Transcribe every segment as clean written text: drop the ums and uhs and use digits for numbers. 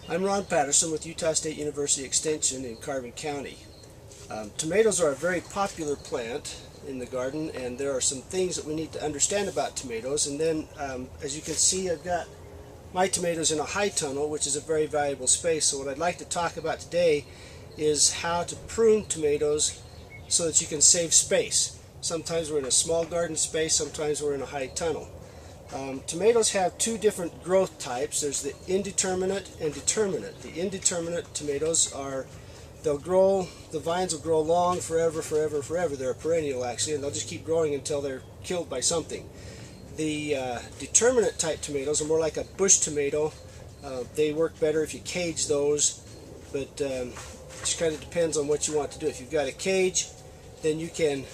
I'm Ron Patterson with Utah State University Extension in Carbon County. Tomatoes are a very popular plant in the garden, and there are some things that we need to understand about tomatoes. And then, as you can see, I've got my tomatoes in a high tunnel, which is a very valuable space. So what I'd like to talk about today is how to prune tomatoes so that you can save space. Sometimes we're in a small garden space, sometimes we're in a high tunnel. Tomatoes have two different growth types. There's the indeterminate and determinate. The indeterminate tomatoes they'll grow, the vines will grow long forever. They're a perennial actually, and they'll just keep growing until they're killed by something. The determinate type tomatoes are more like a bush tomato. They work better if you cage those, but it just kind of depends on what you want to do. If you've got a cage, then you can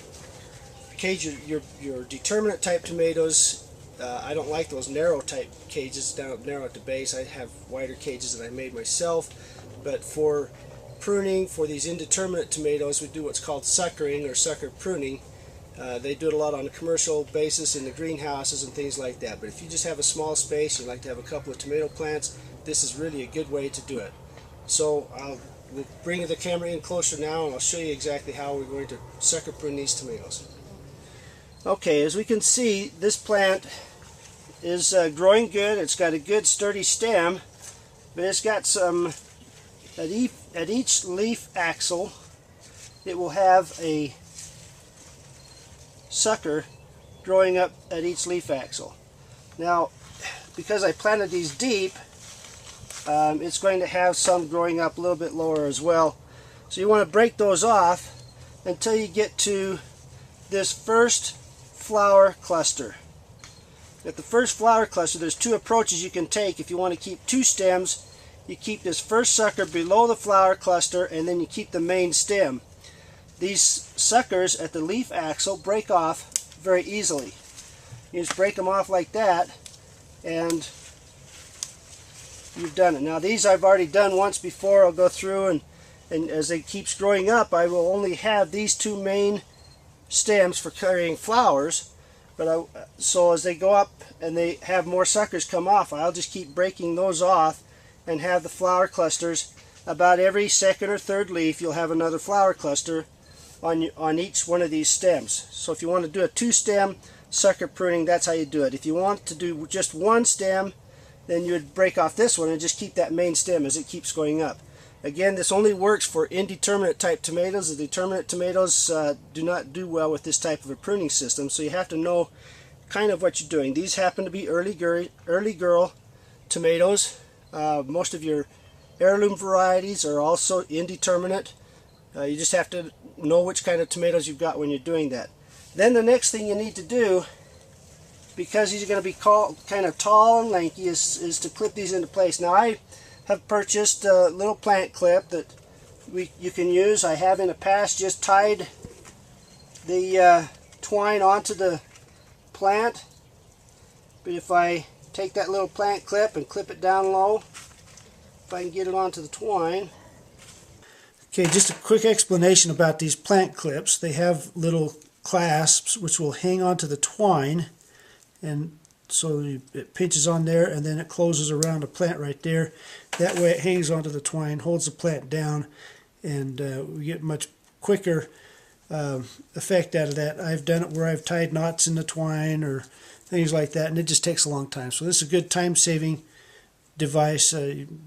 cage your determinate type tomatoes. I don't like those narrow type cages, narrow at the base. I have wider cages that I made myself. But for pruning, for these indeterminate tomatoes, we do what's called suckering or sucker pruning. They do it a lot on a commercial basis in the greenhouses and things like that. But if you just have a small space, you'd like to have a couple of tomato plants, this is really a good way to do it. So we'll bring the camera in closer now, and I'll show you exactly how we're going to sucker prune these tomatoes. Okay, as we can see, this plant is growing good. It's got a good sturdy stem, but it's got some, at each leaf axil, it will have a sucker growing up at each leaf axil. Now, because I planted these deep, it's going to have some growing up a little bit lower as well. So you want to break those off until you get to this first flower cluster. At the first flower cluster, there's two approaches you can take. If you want to keep two stems, you keep this first sucker below the flower cluster, and then you keep the main stem. These suckers at the leaf axil break off very easily. You just break them off like that, and you've done it. Now these I've already done once before. I'll go through, and as it keeps growing up, I will only have these two main stems for carrying flowers. But so as they go up and they have more suckers come off, I'll just keep breaking those off and have the flower clusters. About every second or third leaf, you'll have another flower cluster on each one of these stems. So if you want to do a two-stem sucker pruning, that's how you do it. If you want to do just one stem, then you would break off this one and just keep that main stem as it keeps going up. Again, this only works for indeterminate type tomatoes. The determinate tomatoes do not do well with this type of a pruning system, so you have to know kind of what you're doing. These happen to be early girl tomatoes. Most of your heirloom varieties are also indeterminate. You just have to know which kind of tomatoes you've got when you're doing that. Then the next thing you need to do, because these are going to be kind of tall and lanky, is to clip these into place. Now I have purchased a little plant clip that you can use. I have in the past just tied the twine onto the plant, but if I take that little plant clip and clip it down low, if I can get it onto the twine. Okay, just a quick explanation about these plant clips. They have little clasps which will hang onto the twine, and so it pinches on there and then it closes around the plant right there. That way it hangs onto the twine, holds the plant down, and we get much quicker effect out of that. I've done it where I've tied knots in the twine or things like that, and it just takes a long time. So this is a good time-saving device.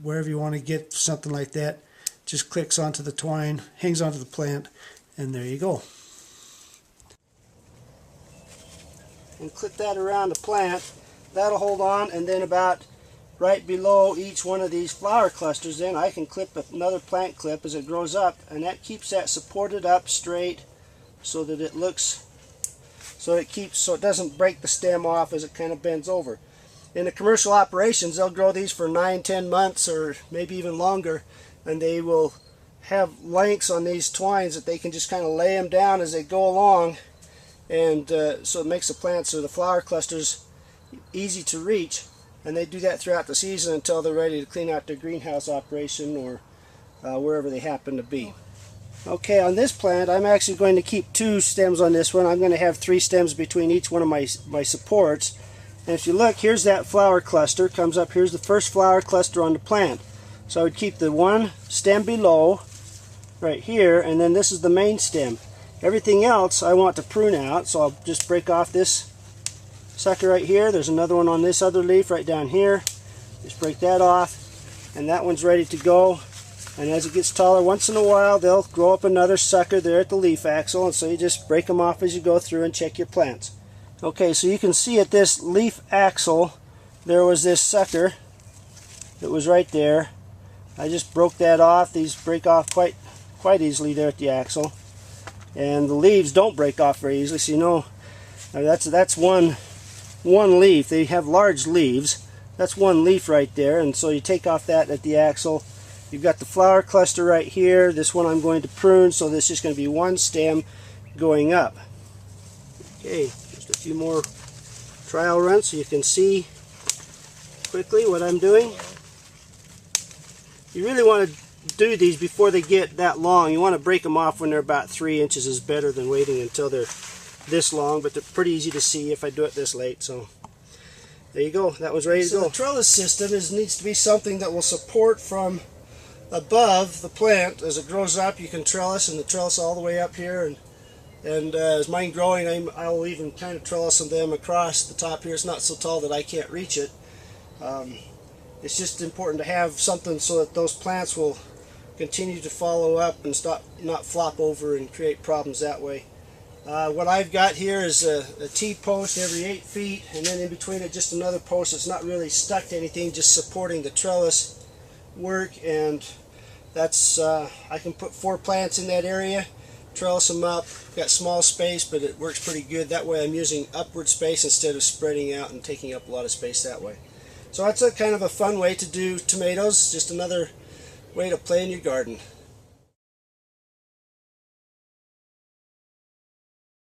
Wherever you want to get something like that, just clicks onto the twine, hangs onto the plant, and there you go. And clip that around the plant. That'll hold on, and then about right below each one of these flower clusters, then I can clip another plant clip as it grows up, and that keeps that supported up straight so that it looks, so it doesn't break the stem off as it kind of bends over. In the commercial operations, they'll grow these for 9-10 months or maybe even longer, and they will have lengths on these twines that they can just kind of lay them down as they go along, and so it makes the plants or the flower clusters easy to reach, and they do that throughout the season until they're ready to clean out their greenhouse operation or wherever they happen to be. Okay, on this plant I'm actually going to keep 2 stems on this one. I'm going to have 3 stems between each one of my supports, and if you look, here's that flower cluster comes up. Here's the first flower cluster on the plant. So I would keep the one stem below right here, and then this is the main stem. Everything else I want to prune out, so I'll just break off this sucker right here. There's another one on this other leaf right down here. Just break that off, and that one's ready to go. And as it gets taller, once in a while they'll grow up another sucker there at the leaf axil, and so you just break them off as you go through and check your plants. Okay, so you can see at this leaf axil there was this sucker that was right there. I just broke that off. These break off quite easily there at the axil, and the leaves don't break off very easily. So you know, that's one leaf. They have large leaves. That's one leaf right there, and so you take off that at the axil. You've got the flower cluster right here. This one I'm going to prune, so this is going to be one stem going up. Okay, just a few more trial runs so you can see quickly what I'm doing. You really want to do these before they get that long. You want to break them off when they're about 3 inches is better than waiting until they're this long, but they're pretty easy to see if I do it this late. So there you go, that was ready to go. The trellis system needs to be something that will support from above the plant. As it grows up, you can trellis, and the trellis all the way up here, and as mine growing, I'll even kind of trellis them across the top here. It's not so tall that I can't reach it. It's just important to have something so that those plants will continue to follow up and not flop over and create problems that way. What I've got here is a T-post every 8 feet, and then in between it just another post that's not really stuck to anything, just supporting the trellis work. And that's I can put 4 plants in that area, trellis them up. Got small space, but it works pretty good. That way I'm using upward space instead of spreading out and taking up a lot of space that way. So that's a kind of a fun way to do tomatoes, just another way to play in your garden.